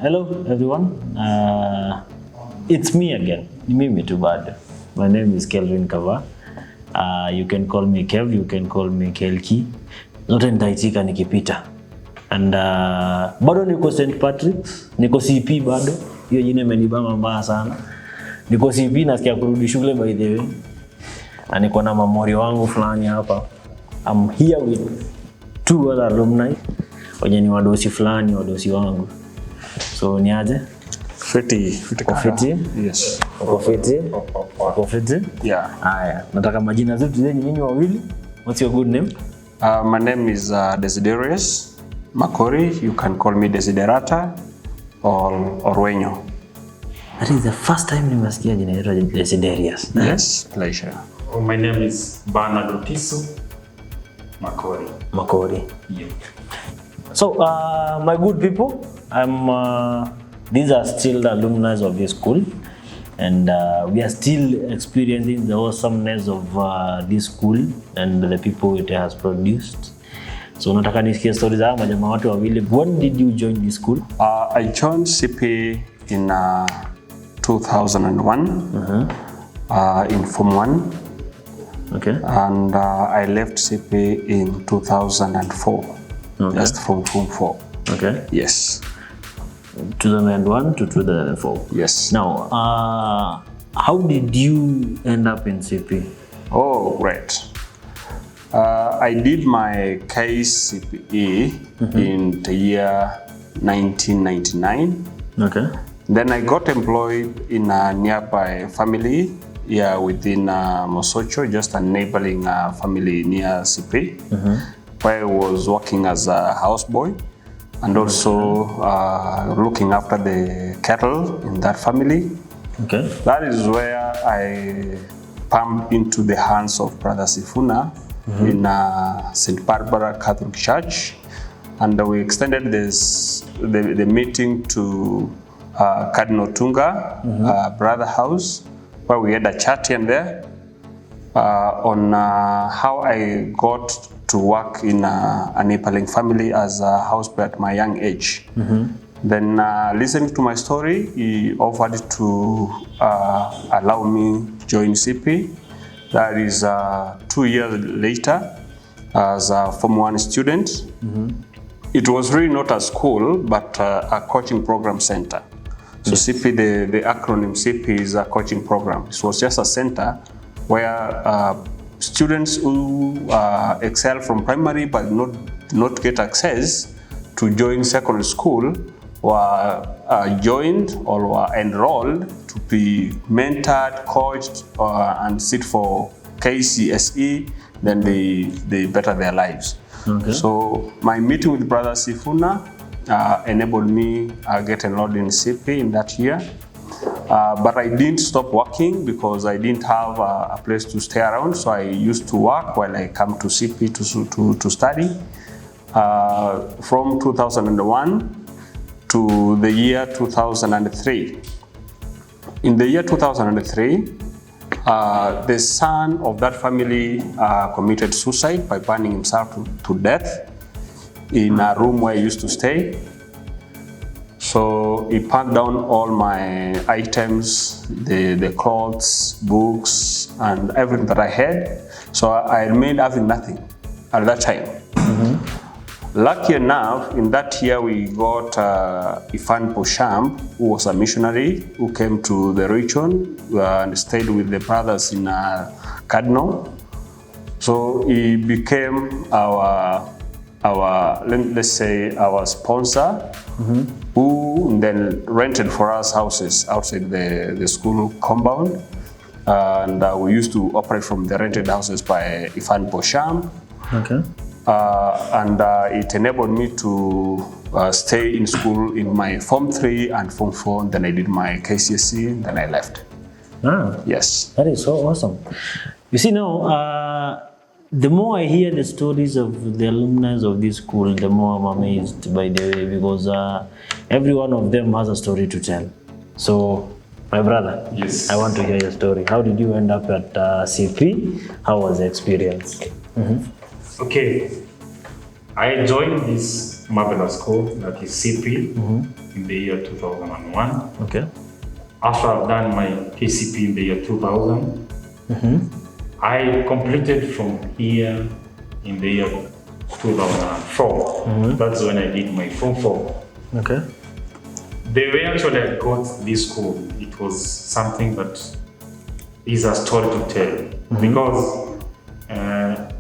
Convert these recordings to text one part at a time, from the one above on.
Hello everyone. It's me again. Mimi tu bado. My name is Kelvin Kava. You can call me Kev, you can call me Kelki. Zote nitaitika nikipita. And bado niko St. Patrick's, niko CP bado. Hiyo jina imenibamba mbaya sana. Niko CP nasikia kurudi shule by the way. Na niko na memori wangu fulani hapa. I'm here with two other alumni. Wenye ni wadosi fulani, wadosi wangu. So ni aje? Fiti. Yes. Uko fiti? Yeah. Haya, nataka majina zetu zenyu nyinyi wawili. What's your good name? My name is Desiderius Makori. You can call me Desiderata or Orwenyo. That is the first time nimesikia jina hilo Desiderius. Yes, pleasure. My name is Bernard Otiso Makori. Yeah. So, my good people, these are still the alumni of this school, and we are still experiencing the awesomeness of this school and the people it has produced. So, nataka nisikie stories za majamaa watu wawili. When did you join this school? I joined CP in 2001 in Form 1. Okay. And I left CP in 2004. Okay. Just from Form 4. Okay. Yes. 2001 to 2004. Yes. Now, how did you end up in CP? Oh, great. I did my KCPE in the year 1999. Okay. Then I got employed in a nearby family here within Mosocho, just a neighboring family near CP, where I was working as a houseboy and also looking after the cattle in that family. Okay. That is where I pumped into the hands of Brother Sifuna in St. Barbara Catholic Church, and we extended the meeting to Cardinal Tunga Brother House, where we had a chat in there on how I got to work in a Nepaling family as a houseboy at my young age. Then listening to my story, he offered to allow me to join CP. That is 2 years later as a Form 1 student. It was really not a school, but a coaching program center. So CP, the acronym CP is a coaching program. It was just a center where students who excel from primary but not get access to join secondary school were joined or were enrolled to be mentored, coached, and sit for KCSE. Then they better their lives. Okay. So my meeting with Brother Sifuna enabled me get enrolled in CP in that year. But I didn't stop working because I didn't have a place to stay around. So I used to work while I come to CP to study. From 2001 to the year 2003. In the year 2003, the son of that family committed suicide by burning himself to death in a room where I used to stay. So he packed down all my items, the clothes, books, and everything that I had. So I remained having nothing at that time. Lucky enough, in that year we got Ifan Posham, who was a missionary who came to the region and stayed with the brothers in Cardinal. So he became our let's say our sponsor, who then rented for us houses outside the school compound, and we used to operate from the rented houses by Ifan Posham. Okay. And it enabled me to stay in school in my Form 3 and Form 4. Then I did my KCSE, then I left. Yes. That is so awesome. You see now, the more I hear the stories of the alumni of this school, the more I'm amazed by the way, because every one of them has a story to tell. So, my brother, yes, I want to hear your story. How did you end up at CP? How was the experience? Okay, I joined this marvelous school, that is CP, in the year 2001. Okay. After I've done my KCP in the year 2000, I completed from here in the year 2004. That's when I did my Form 4. Okay. The way actually I got this school, it was something that is a story to tell. Because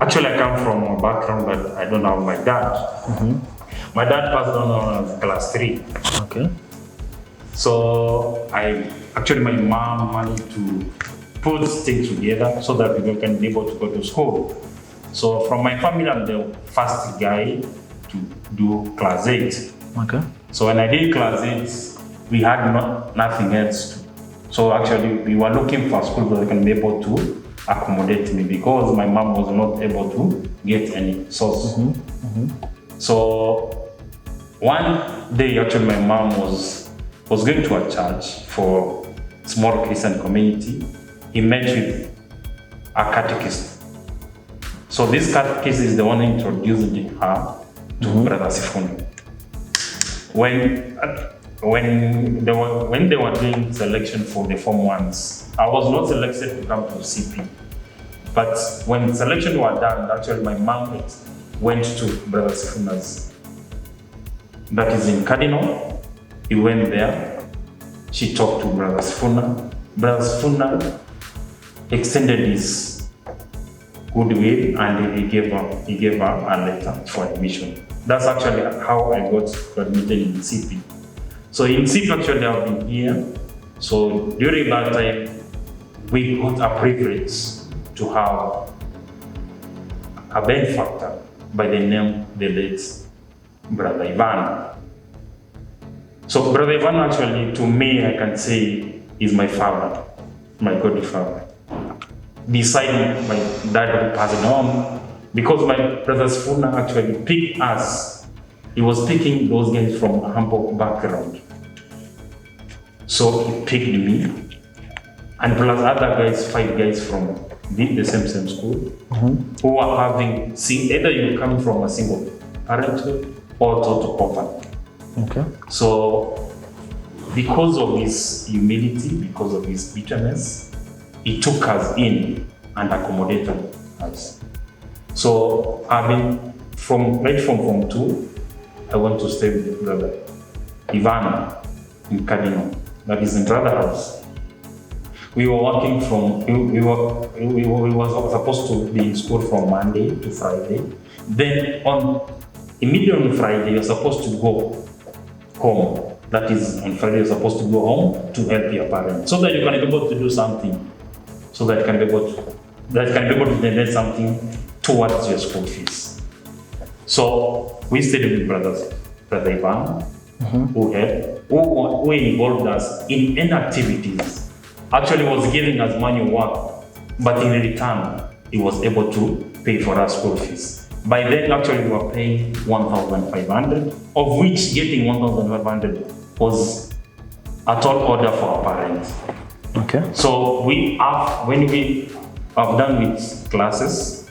actually I come from a background that I don't have my dad. My dad passed on when I was class 3. Okay. So my mom managed to put things together so that we can be able to go to school. So from my family, I'm the first guy to do class 8. Okay. So when I did class 8, we had nothing else. So actually, we were looking for a school that can be able to accommodate me because my mom was not able to get any source. So one day, actually, my mom was going to a church for small Christian community. He met with a catechist. So this catechist is the one who introduced her to Brother Sifuna. When they were doing selection for the Form 1s, I was not selected to come to CP. But when selection was done, actually my mom went to Brother Sifuna's. That is in Cardinal. He went there. She talked to Brother Sifuna. Brother Sifuna extended his goodwill and he gave her a letter for admission. That's actually how I got admitted in CP. So in CP actually I've been here. So during that time, we got a privilege to have a benefactor by the name the late Brother Ivan. So Brother Ivan actually, to me, I can say is my father, my godfather. Beside my dad who passed on, because my Brother Sifuna actually picked us. He was picking those guys from a humble background. So he picked me, and plus other guys, 5 guys from the same school, who are having, either you come from a single parenthood or total orphan. Okay. So because of his humility, because of his bitterness, he took us in and accommodated us. So I've been right from Form 2, I went to stay with Brother Ivan in Cardinal, that is in Brother House. We were working we were supposed to be in school from Monday to Friday. Then immediately on Friday, you're supposed to go home. That is, on Friday, you're supposed to go home to help your parents so that you can be able to do something, so that you can be able to donate something towards your school fees. So we stayed with Brother Ivan, who involved us in any activities. Actually, was giving us money work, but in return, he was able to pay for our school fees. By then, actually, we were paying 1,500, of which getting 1,500 was a tall order for our parents. Okay. So when we have done with classes,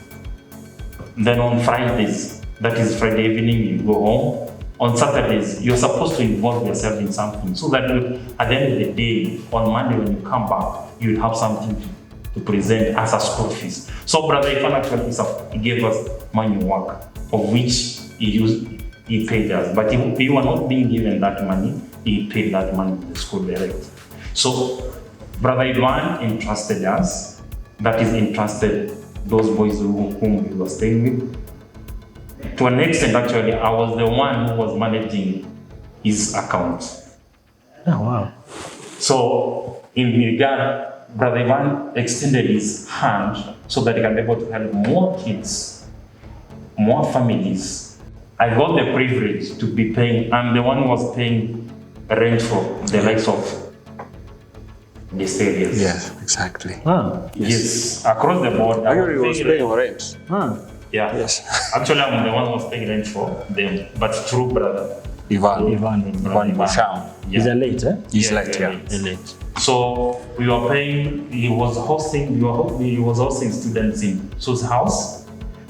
then on Fridays, that is Friday evening, you go home. On Saturdays, you're supposed to involve yourself in something so that at the end of the day, on Monday when you come back, you'll have something to present as a school fees. So Brother Ivan actually gave us money work, of which he paid us. But we were not being given that money, he paid that money to the school direct. So Brother Ivan entrusted us, that is entrusted those boys whom we were staying with. To an extent, actually, I was the one who was managing his account. Oh, wow. So, in regard, Brother Ivan extended his hand so that he can be able to help more kids, more families. I got the privilege to be paying, I'm the one who was paying rent for the likes of these areas. Yes, exactly. Yes, across the board. Actually, he was paying rent. Yeah. Yes. Actually, I'm the one who was paying rent for them, but through Brother Ivan Basham. He's a late, eh? He's late, yeah. Late. So we were paying. He was hosting students in Sue's house.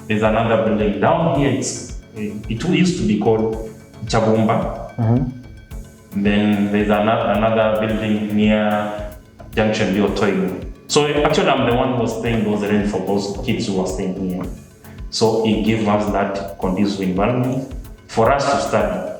There's another building down here. It used to be called Chabumba. Then there's another building near Junction Bio Toigo. So actually I'm the one who was paying those rent for those kids who were staying here. So he gave us that conducive environment for us to study.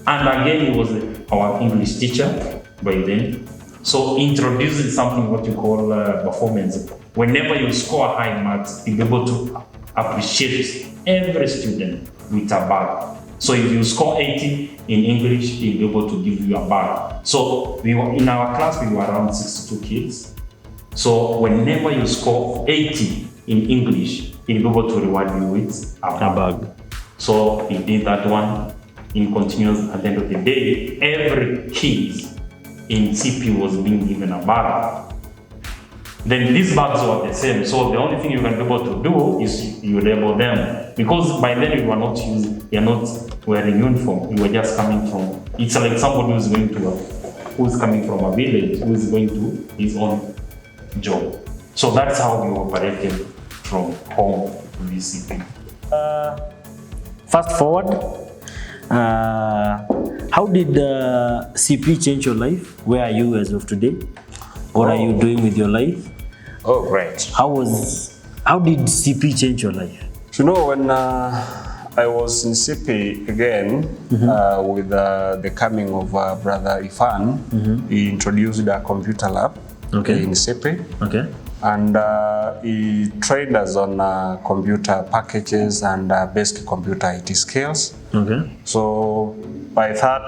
And again, he was our English teacher by then. So introducing something what you call performance. Whenever you score high marks, you'll be able to appreciate every student with a bag. So if you score 80 in English, he'll be able to give you a bag. So we were in our class, we were around 62 kids. So whenever you score 80 in English, he'll be able to reward you with a bag. So he did that one. In continuous, at the end of the day, every kid in CP was being given a bag. Then these bags were the same. So the only thing you can be able to do is you label them. Because by then we were not wearing uniform. We were just coming from, it's like somebody who's coming from a village, who is going to his own job. So that's how we operated from home to VCP. Fast forward, how did CP change your life? Where are you as of today? What are you doing with your life? Oh, great. How did CP change your life? You know, when I was in CP again, with the coming of Brother Ifan, he introduced a computer lab in CP. Okay. And he trained us on computer packages and basic computer IT skills. Okay. So by that,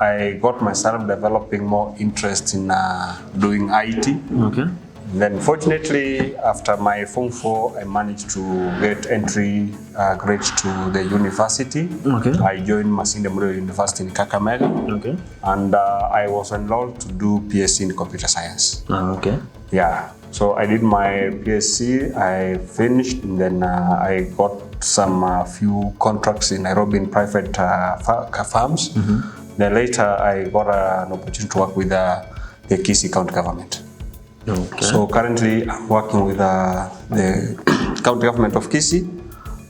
I got myself developing more interest in doing IT. Okay. Then fortunately, after my Form 4, I managed to get entry grade to the university. Okay. I joined Masinde Muliro University in Kakamega. Okay. And I was enrolled to do PSc in computer science. Okay. Yeah. So I did my PSc, I finished, and then I got some few contracts in Nairobi in private firms. Then later I got an opportunity to work with the Kisii County government. Okay. So currently I'm working with the County government of Kisii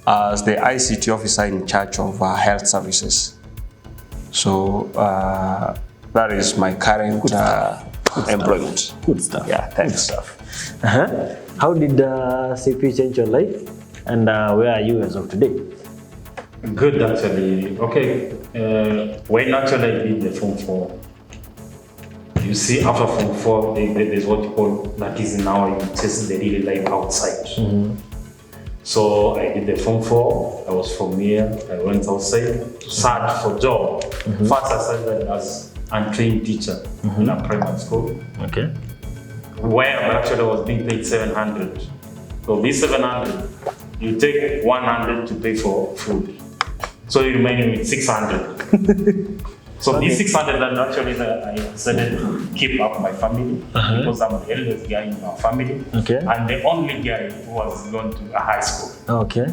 as the ICT officer in charge of health services. So that is my current employment. Good stuff. Yeah, thanks. Good stuff. How did CP change your life? And where are you as of today? Good, actually. Okay. When actually I did the Form 4, you see, after Form 4, there's what you call, that is now you test the real life outside. So I did the Form 4, I was from here, I went outside to search for job. First I started as a trained teacher in a private school. Okay. Where actually I was being paid 700. So this 700, you take 100 to pay for food. So you remain with 600. So these 600 that actually I decided to keep up my family because I'm the eldest guy in our family. Okay. And the only guy who was going to a high school. Okay.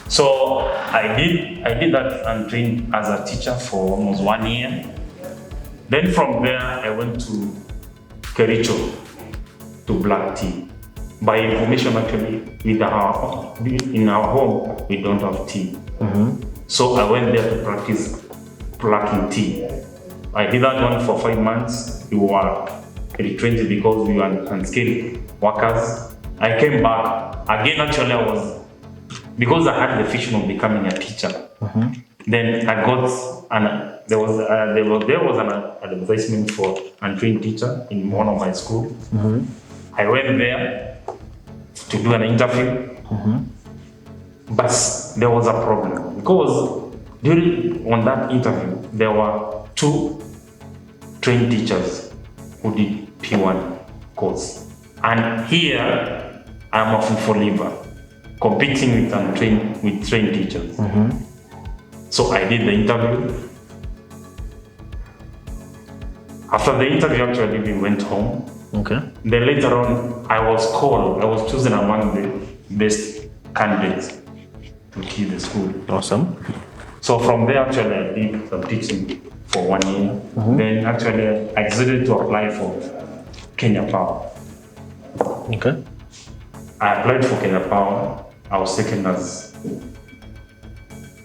So I did that and trained as a teacher for almost 1 year. Then from there I went to Kericho to black tea. By information, actually, in our home, we don't have tea. So I went there to practice plucking tea. I did that one for 5 months. We were retrained because we were unskilled workers. I came back. Again, actually, because I had the vision of becoming a teacher. Then I got, there was an advertisement for a trained teacher in one of my schools. I went there to do an interview, but there was a problem because on that interview there were 2 trained teachers who did P1 course, and here I'm a full leaver competing with trained teachers. So I did the interview. After the interview, actually, we went home. Okay. Then later on, I was chosen among the best candidates to key the school. Awesome. So from there, actually, I did some teaching for 1 year. Then actually, I decided to apply for Kenya Power. Okay. I applied for Kenya Power. I was taken as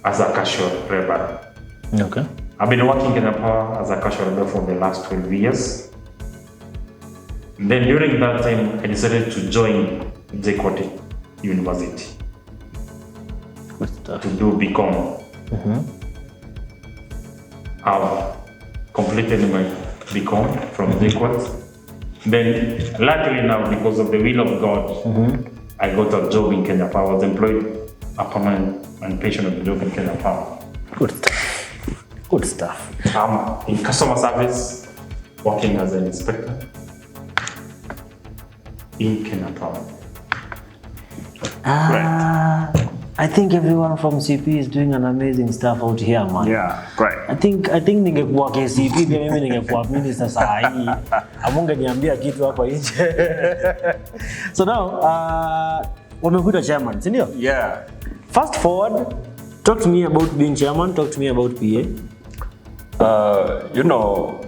a casual laborer. Okay. I've been working in Kenya as a casual labor for the last 12 years. Then during that time, I decided to join JKUAT University to do BCom. I've completed my BCom from JKUAT. Then, luckily now, because of the will of God, I got a job in Kenya Power. I was employed a permanent and pensionable job in Kenya Power. Good stuff. Good stuff. I'm in customer service, working as an inspector in Kenya Power. I think everyone from CP is doing an amazing stuff out here, man. Yeah, right. I think ningekuwa KCP pia mimi ningekuwa minister saa hii. Amungeniambia kitu hapa nje. So now, wamekuita chairman, si ndio? Yeah. Fast forward, talk to me about being chairman, talk to me about PA. You know,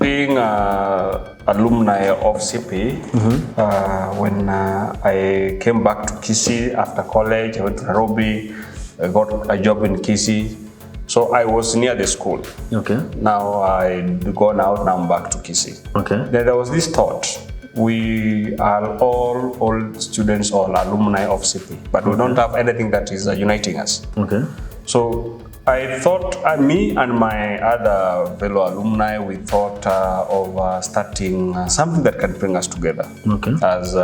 being alumni of CP, when I came back to Kisii after college, I went to Nairobi, I got a job in Kisii. So I was near the school. Okay. Now I'd gone out, now I'm back to Kisii. Okay. Then there was this thought. We are all old students or alumni of CP, but we don't have anything that is uniting us. Okay. So I thought, me and my other fellow alumni, we thought of starting something that can bring us together. Okay. As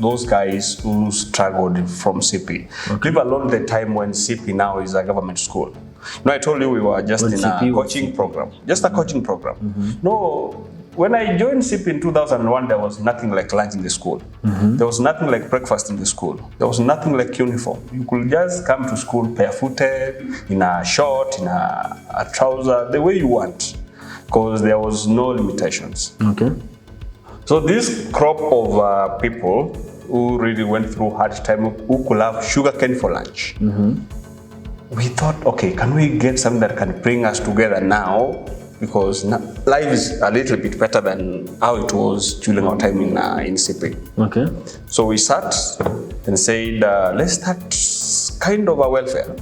those guys who struggled from CP. Okay. Leave alone the time when CP now is a government school. No, I told you we were just in a coaching program. Just a coaching program. No. When I joined CP in 2001, there was nothing like lunch in the school. There was nothing like breakfast in the school. There was nothing like uniform. You could just come to school barefooted, in a short, in a trouser, the way you want, because there was no limitations. Okay. So this crop of people who really went through hard time, who could have sugarcane for lunch, we thought, okay, can we get something that can bring us together now? Because life is a little bit better than how it was during our time in CP. Okay. So we sat and said, let's start kind of a welfare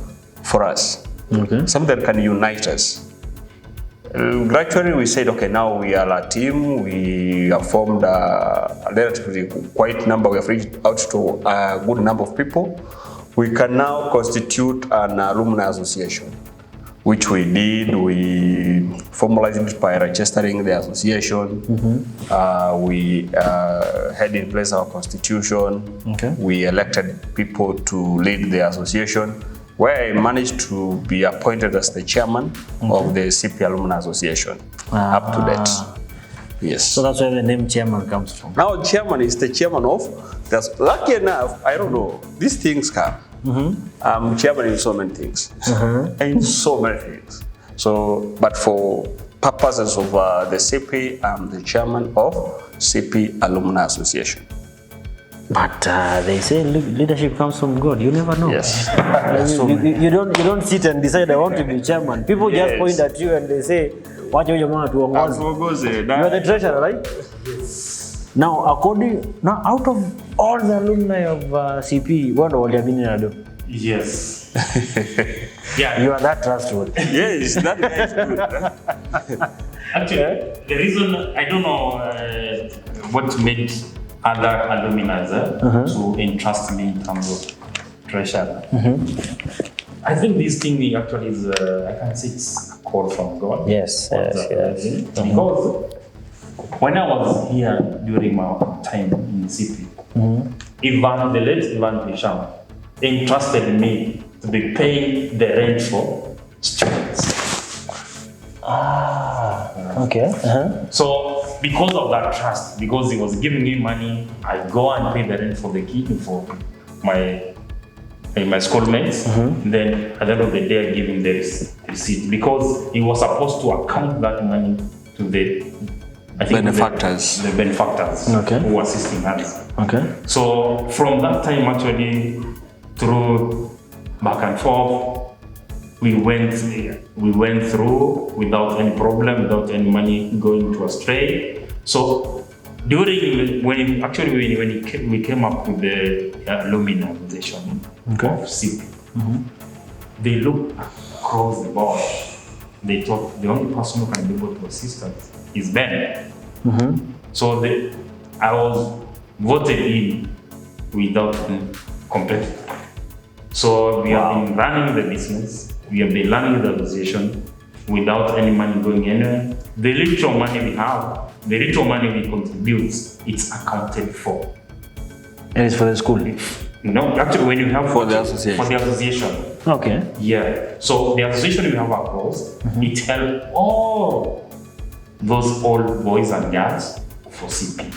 for us. Okay. Something that can unite us. Gradually we said, okay, now we are a team. We have formed a relatively quite number. We have reached out to a good number of people. We can now constitute an alumni association, which we did. We formalized it by registering the association. We had in place our constitution. Okay. We elected people to lead the association, where I managed to be appointed as the chairman of the CP Alumni Association up to date. Yes. So that's where the name chairman comes from. Now chairman is the chairman of, that's lucky enough, I don't know, these things come. I'm chairman in so many things. In so many things. So, but for purposes of the CP, I'm the chairman of CP Alumni Association. But they say leadership comes from God. You never know. Yes. You don't sit and decide I want to be chairman. People just point at you and they say, "What you want to organize?" You are the treasurer, right? Yes. Now, out of all the alumni of CP, what do you do? Yes. Yeah. You are that trustworthy. Yes, that is good. Actually, the reason, I don't know what made other alumni to entrust me in terms of treasurer. I think this thing actually is, I can say it's a call from God. Yes. Because when I was here during my time in CP, the late Ivan Pisham entrusted me to be paying the rent for students. Okay. So because of that trust, because he was giving me money, I go and pay the rent for the kid for my schoolmates. Then at the end of the day, I give him the receipt because he was supposed to account that money to the benefactors. The benefactors who were assisting us. Okay. So from that time, actually, through back and forth, we went through without any problem, without any money going to astray. So during when we came up with the alumni organization of CP, they looked across the board they thought the only person who can be able to assist us is Ben. So I was voted in without competitor. So we have been running the business, we have been running the association without any money going anywhere. The little money we have, the little money we contribute, it's accounted for. And it's for the school? No, actually when you have For the association. For the association. Okay. Yeah. So the association we have across, it helps all those old boys and girls for CP.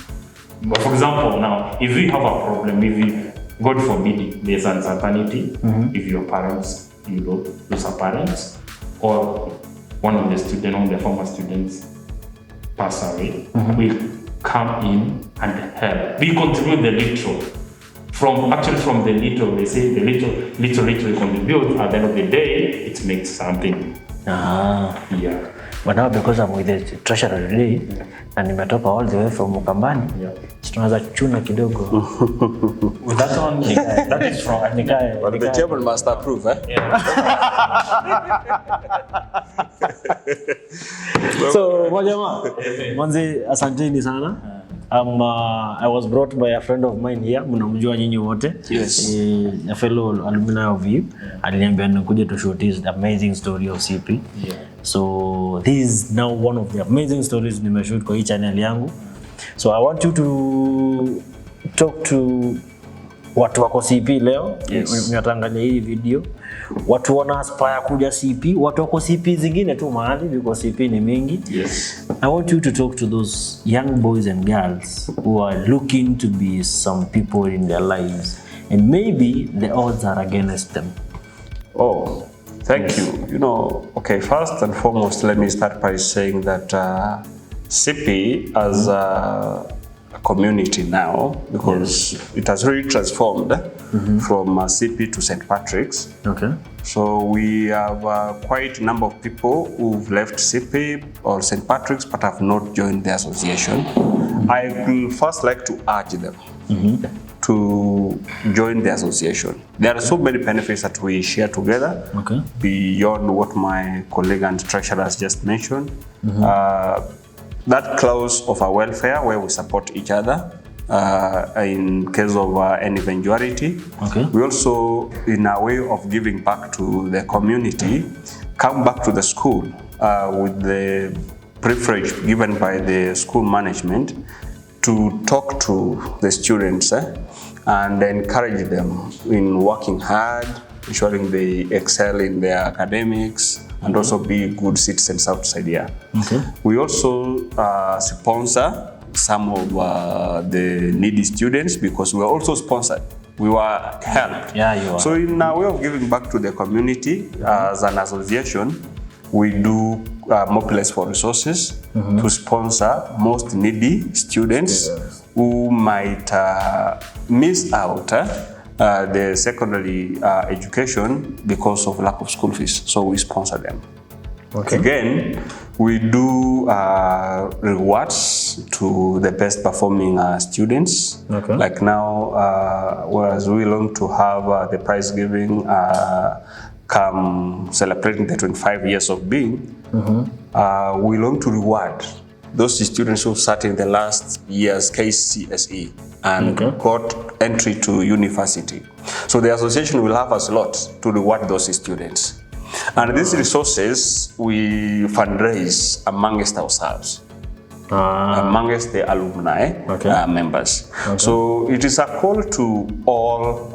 But for example, now, if we have a problem, if we, God forbid, there's uncertainty, if your parents, lose a parents, or one of the students, one of the former students pass away, we come in and help. We contribute the little. From the little, they say the little you contribute, at the end of the day, it makes something. Yeah. But now because I'm with the treasurer today, and nimetoka all the way from Mukambani, tunaweza chuna kidogo. Well, that one, that is from But the chairman must approve, eh? Yeah. So, Majama, Manzi, asanteni sana. I was brought by a friend of mine here, mnamjua nyinyi wote. Yes. A fellow alumni of you. Aliniambia nikuja to showcase the amazing story of CP. Yeah. So this is now one of the amazing stories nimeshoot kwa hii channel yangu. So I want you to talk to watu wako CP leo. Mnatangalia hii video. Watu wana aspire kuja CP, watu wako CP zingine tu mahali because CP ni mingi. Yes. I want you to talk to those young boys and girls who are looking to be some people in their lives and maybe the odds are against them. Oh, thank you. Okay, first and foremost, let me start by saying that CP as a community now, because it has really transformed from CP to St. Patrick's. Okay. So we have quite a number of people who've left CP or St. Patrick's but have not joined the association. I will first like to urge them to join the association. There are so many benefits that we share together beyond what my colleague and treasurer has just mentioned. That clause of our welfare where we support each other in case of any eventuality. We also, in a way of giving back to the community, come back to the school with the privilege given by the school management to talk to the students and encourage them in working hard, ensuring they excel in their academics, and also be good citizens outside here. We also sponsor some of the needy students because we are also sponsored. We were helped. Yeah, you are. So in a way of giving back to the community, as an association, we do mobilize for resources to sponsor most needy students who might miss out the secondary education because of lack of school fees. So we sponsor them. Again, we do rewards to the best performing students. Like now, whereas we long to have the prize giving come celebrating the 25 years of being, we long to reward those students who sat in the last year's KCSE and got entry to university. So the association will have a slot to reward those students. And these resources we fundraise amongst ourselves, amongst the alumni members. So it is a call to all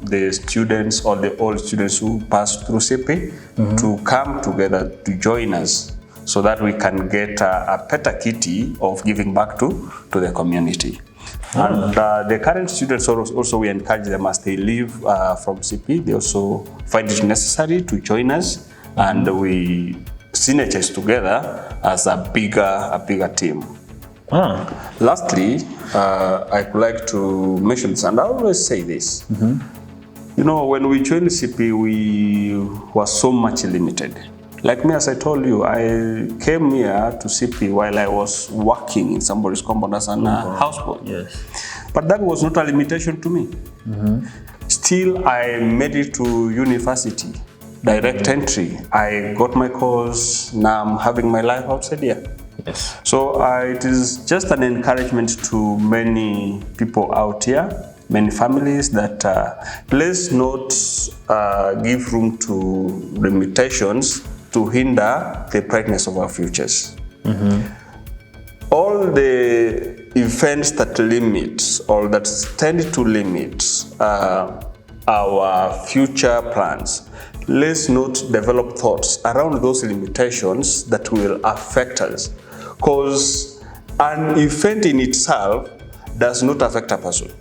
the students or the old students who pass through CP to come together to join us so that we can get a better kitty of giving back to the community. And the current students also we encourage them as they leave from CP, they also find it necessary to join us and we synergize together as a bigger team. Lastly, I would like to mention this, and I always say this. When we joined CP, we were so much limited. Like me, as I told you, I came here to CP while I was working in somebody's compound as a houseboy. But that was not a limitation to me. Still, I made it to university direct entry. I got my course, now I'm having my life outside here. Yes. So it is just an encouragement to many people out here, many families, that let's not give room to limitations to hinder the brightness of our futures. All the events that limit or that tend to limit our future plans, let's not develop thoughts around those limitations that will affect us. Because an event in itself does not affect a person.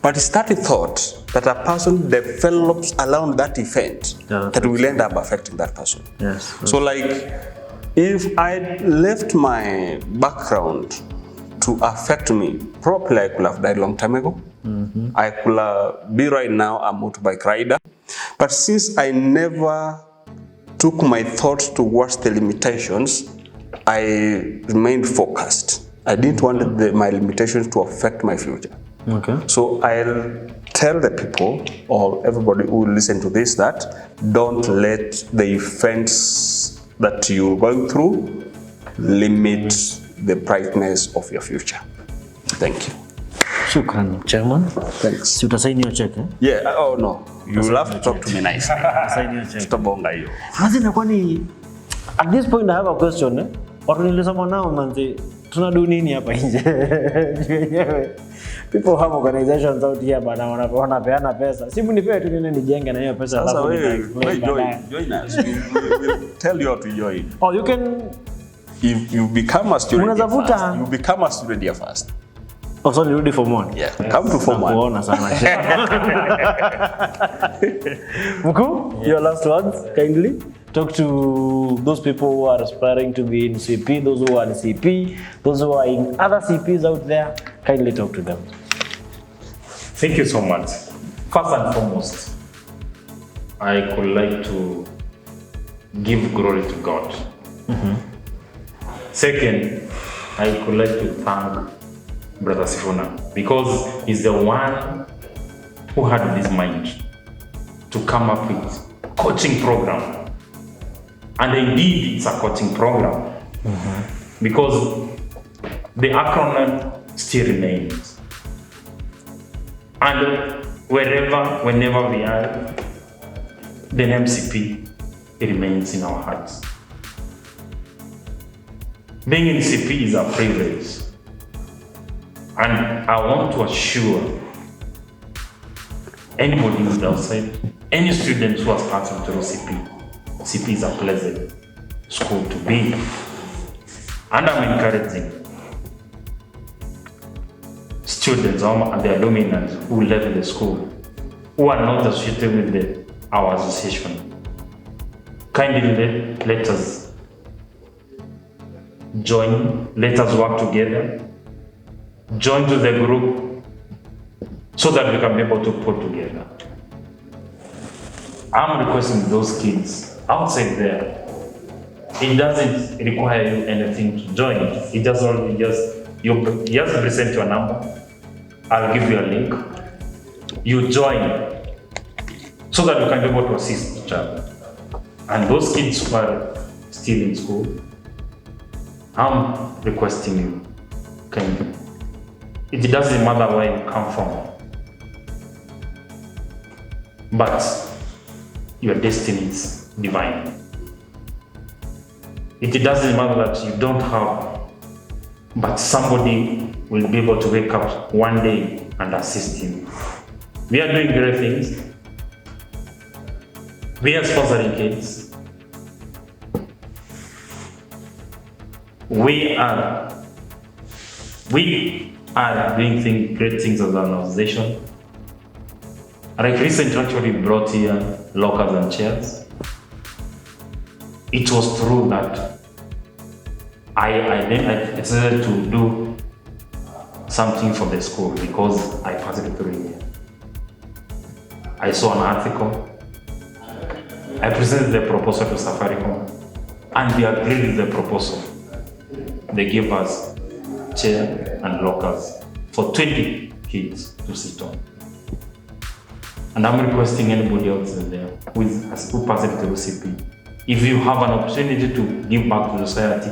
But it's that thought that a person develops around that event that will end up affecting that person. Yes. So like, if I left my background to affect me, probably I could have died a long time ago. I could be right now a motorbike rider. But since I never took my thoughts towards the limitations, I remained focused. I didn't want my limitations to affect my future. Okay. So I'll tell the people or everybody who will listen to this that don't let the events that you're going through limit the brightness of your future. Thank you. Shukran, Chairman. Thanks. Si utasaini hiyo check, eh? Yeah, oh no. You will have to talk to me nicely. Saini hiyo check. Tutabonga hiyo. Mazina kwani at this point I have a question, eh? Watu nilisema nao manzi tunadu nini hapa nje? People have organizations out here bana wanapeana pesa. Simu nipewe tu nini nijenge na hiyo pesa. Sasa wewe join us. We'll tell you how to join. Oh, you can If you become a student here Unazavuta. first, you become a student here first. Oh, so you ready for more? Yeah, come to form one. Nakuona sana. Mkuu, your last words, kindly. Talk to those people who are aspiring to be in CP, those who are in CP, those who are in other CPs out there. Kindly talk to them. Thank you so much. First and foremost, I would like to give glory to God. Second, I would like to thank Brother Sifuna because he's the one who had this mind to come up with coaching program. And indeed, it's a coaching program because the acronym still remains. And whenever we are, the MCP remains in our hearts. Being in CP is a privilege. And I want to assure anybody who's outside, any students who are starting through CP is a pleasant school to be. And I'm encouraging students and the alumni who left the school, who are not associated with our association. Kindly let us join, let us work together, join to the group so that we can be able to put together. I'm requesting those kids outside there. It doesn't require you anything to join. It just only you just present your number. I'll give you a link. You join so that you can be able to assist each other. And those kids who are still in school, I'm requesting you, it doesn't matter where you come from, but your destiny is divine. It doesn't matter that you don't have, but somebody will be able to wake up one day and assist you. We are doing great things. We are sponsoring kids. We are doing great things as an organization. Like recently, actually brought here lockers and chairs. It was true that I decided to do something for the school because I passed it through here. I saw an article. I presented the proposal to Safaricom, and they agreed with the proposal. They gave us chair and lockers for 20 kids to sit on. And I'm requesting anybody else in there who passes the recipe. If you have an opportunity to give back to society,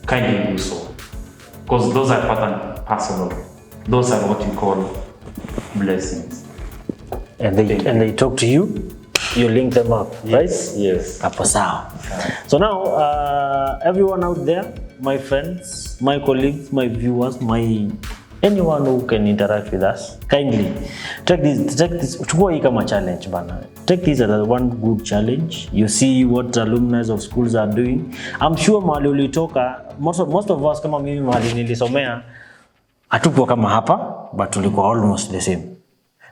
kindly do so. Because those are part and parcel of, those are what you call blessings. And they talk to you, you link them up, right? Yes. Hapo sawa. So now, everyone out there, my friends, my colleagues, my viewers, anyone who can interact with us, kindly take this. Chukua hii kama challenge bana. Take this as one good challenge. You see what alumni of schools are doing. I'm sure mahali ulitoka, most of us kama mimi mahali nilisomea, hatukuwa kama hapa, but tulikuwa almost the same.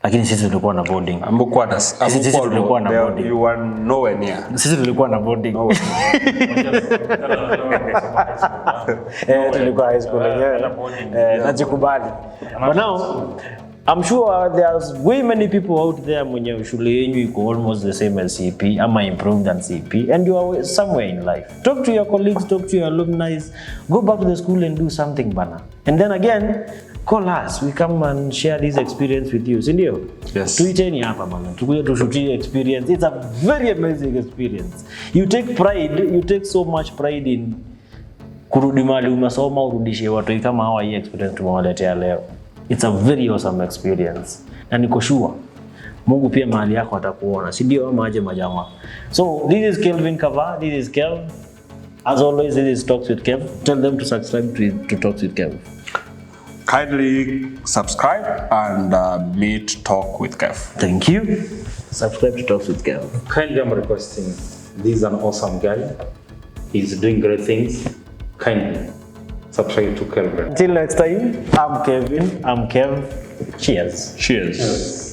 Lakini sisi tulikuwa na boarding. Sisi tulikuwa na boarding. You were nowhere near. Sisi tulikuwa na boarding. Tulikuwa high school yenyewe. Najikubali. But now, I'm sure there's way many people out there mwenye shule yenyu iko almost the same as CP, ama improved than CP, and you are somewhere in life. Talk to your colleagues, talk to your alumni, go back to the school and do something bana. And then again, call us, we come and share this experience with you, sindio? Yes. Tuiteni hapa bana, tukuje tushutie experience. It's a very amazing experience. You take so much pride in kurudi mahali umesoma urudishe watu kama hawa hii experience tumewaletea leo. It's a very awesome experience. Na niko sure Mungu pia mahali yako atakuona, si ndio? Ama aje majama. So this is Kelvin Kava, this is Kev. As always, this is Talks with Kev. Tell them to subscribe to Talks with Kev. Kindly subscribe and meet Talk with Kev. Thank you. Subscribe to Talks with Kev. Kindly, I'm requesting. This is an awesome guy. He's doing great things. Kindly subscribe to Kelvin. Until next time, I'm Kevin. I'm Kev. Cheers. Cheers.